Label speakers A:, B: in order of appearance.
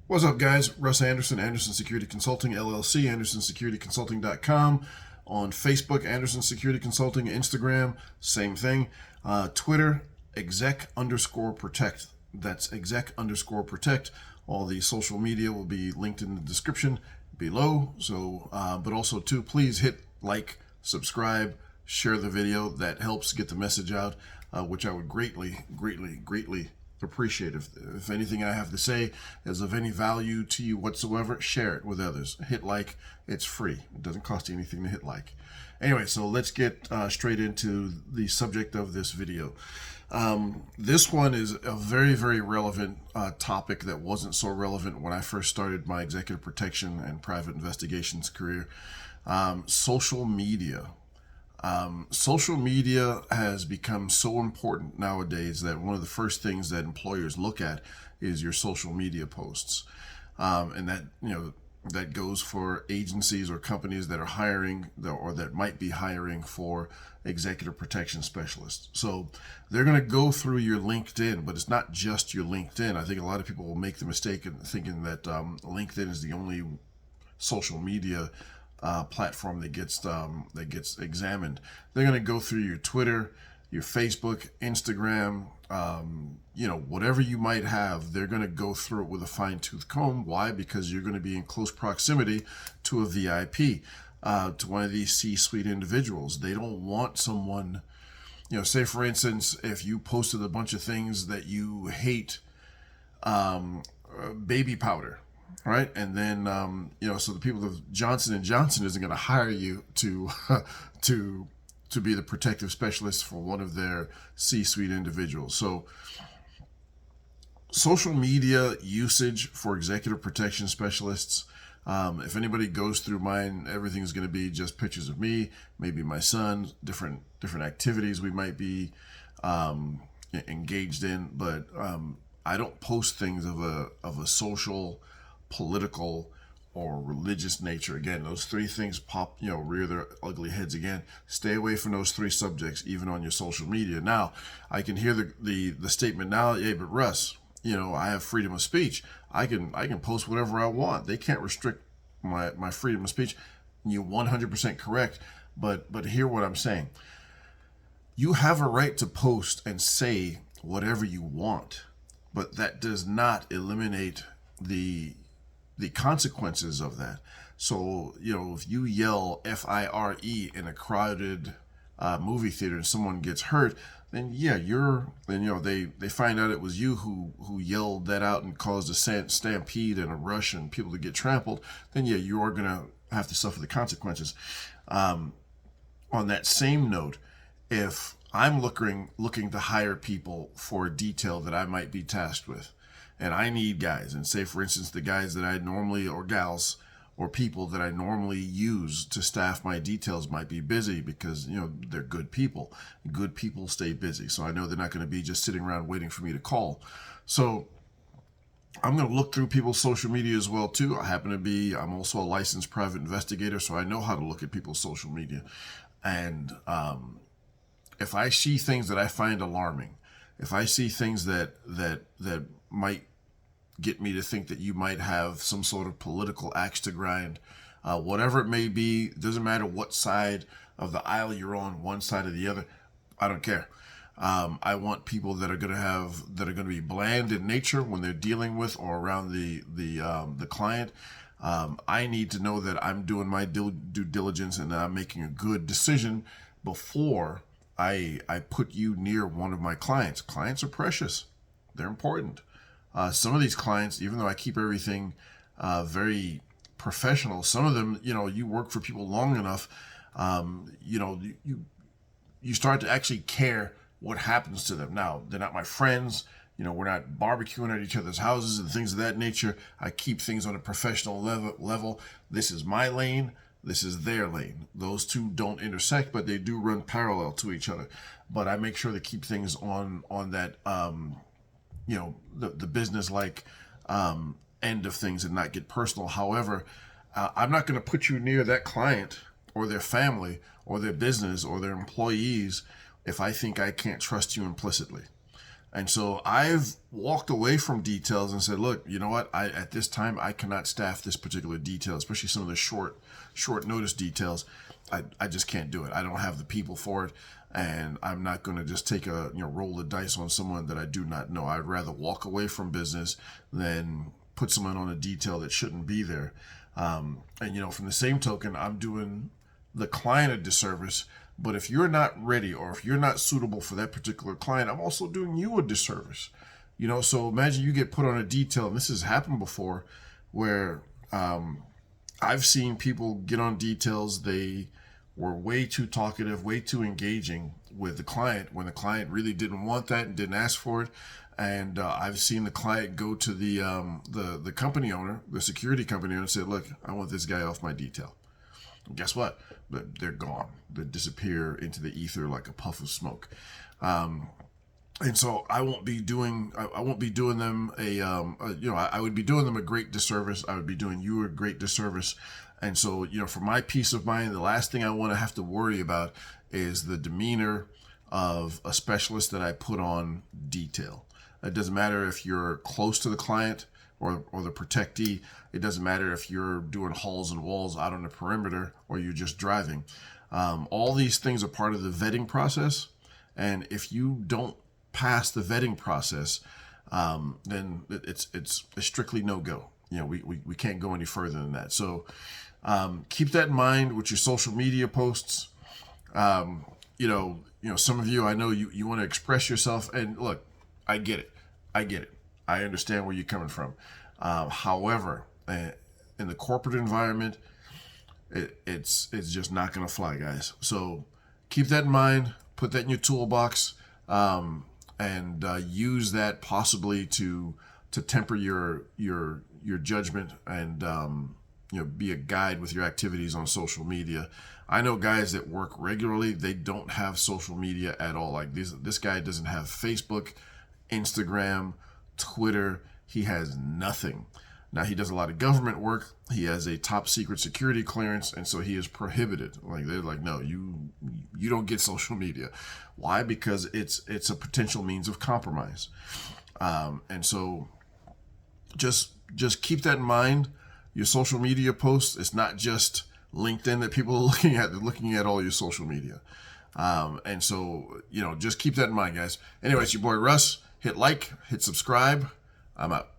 A: What's up, guys? Russ Anderson, Anderson Security Consulting, LLC, AndersonSecurityConsulting.com. On Facebook, Anderson Security Consulting. Instagram, same thing. Twitter, exec_protect. That's exec_protect. All the social media will be linked in the description below. So, but also, too, please hit like, subscribe, share the video. That helps get the message out, which I would greatly appreciate. If anything I have to say is of any value to you whatsoever, share it with others. Hit like. It's free. It doesn't cost you anything to hit like. Anyway, so let's get straight into the subject of this video. This one is a very relevant topic that wasn't so relevant when I first started my executive protection and private investigations career. Social media. Social media has become so important nowadays that one of the first things that employers look at is your social media posts. And that, that goes for agencies or companies that are hiring or that might be hiring for executive protection specialists. So they're going to go through your LinkedIn, but it's not just your LinkedIn. I think a lot of people will make the mistake in thinking that LinkedIn is the only social media platform that gets examined. They're going to go through your Twitter, your Facebook, Instagram, whatever you might have. They're going to go through it with a fine-tooth comb. Why? Because you're going to be in close proximity to a VIP, to one of these C-suite individuals. They don't want someone, say for instance, if you posted a bunch of things that you hate, baby powder, right? And then, so the people of Johnson & Johnson isn't going to hire you to to be the protective specialist for one of their C-suite individuals. So social media usage for executive protection specialists, if anybody goes through mine, everything's going to be just pictures of me, maybe my son, different activities we might be engaged in, but I don't post things of a social, political, or religious nature. Again, those three things rear their ugly heads again. Stay away from those three subjects, even on your social media. Now, I can hear the statement now, hey, but Russ, I have freedom of speech. I can post whatever I want. They can't restrict my freedom of speech. You're 100% correct, but hear what I'm saying. You have a right to post and say whatever you want, but that does not eliminate the consequences of that. So, if you yell FIRE in a crowded movie theater and someone gets hurt, then they find out it was you who yelled that out and caused a stampede and a rush and people to get trampled, then you are going to have to suffer the consequences. On that same note, if I'm looking to hire people for a detail that I might be tasked with, and I need guys, and say for instance the guys that I normally, or gals, or people that I normally use to staff my details might be busy because they're good people. Good people stay busy, so I know they're not going to be just sitting around waiting for me to call. So I'm going to look through people's social media as well too. I'm also a licensed private investigator, so I know how to look at people's social media. And if I see things that I find alarming, if I see things that might get me to think that you might have some sort of political axe to grind, whatever it may be, doesn't matter what side of the aisle you're on, one side or the other, I don't care. I want people that are going to be bland in nature when they're dealing with or around the client. I need to know that I'm doing my due diligence and that I'm making a good decision before I put you near one of my clients. Clients are precious. They're important. Some of these clients, even though I keep everything very professional, some of them, you work for people long enough, you start to actually care what happens to them. Now, they're not my friends. We're not barbecuing at each other's houses and things of that nature. I keep things on a professional level. This is my lane. This is their lane. Those two don't intersect, but they do run parallel to each other. But I make sure to keep things on that, the business-like end of things and not get personal. However, I'm not going to put you near that client or their family or their business or their employees if I think I can't trust you implicitly. And so I've walked away from details and said, look, you know what? At this time I cannot staff this particular detail, especially some of the short notice details. I just can't do it. I don't have the people for it, and I'm not going to just take a roll the dice on someone that I do not know. I'd rather walk away from business than put someone on a detail that shouldn't be there. And from the same token, I'm doing the client a disservice. But if you're not ready or if you're not suitable for that particular client, I'm also doing you a disservice. So imagine you get put on a detail, and this has happened before, where I've seen people get on details. They were way too talkative, way too engaging with the client when the client really didn't want that and didn't ask for it. And I've seen the client go to the company owner, the security company owner, and say, "Look, I want this guy off my detail." And guess what? They're gone. They disappear into the ether like a puff of smoke. And so I won't be doing them I would be doing them a great disservice. I would be doing you a great disservice. And so, for my peace of mind, the last thing I want to have to worry about is the demeanor of a specialist that I put on detail. It doesn't matter if you're close to the client or the protectee. It doesn't matter if you're doing halls and walls out on the perimeter or you're just driving. All these things are part of the vetting process. And if you don't pass the vetting process, then it's a strictly no-go. We can't go any further than that. So keep that in mind with your social media posts. Some of you, I know you want to express yourself, and look, I get it. I understand where you're coming from. However, in the corporate environment, it's just not going to fly, guys. So keep that in mind. Put that in your toolbox, and use that possibly to temper your judgment and be a guide with your activities on social media. I know guys that work regularly, they don't have social media at all. Like this guy doesn't have Facebook, Instagram, Twitter. He has nothing. Now, he does a lot of government work. He has a top secret security clearance, and so he is prohibited. Like, they're like, no, you don't get social media. Why? Because it's a potential means of compromise. And so just keep that in mind. Your social media posts, it's not just LinkedIn that people are looking at. They're looking at all your social media. And so, just keep that in mind, guys. Anyways, your boy Russ. Hit like, hit subscribe. I'm out.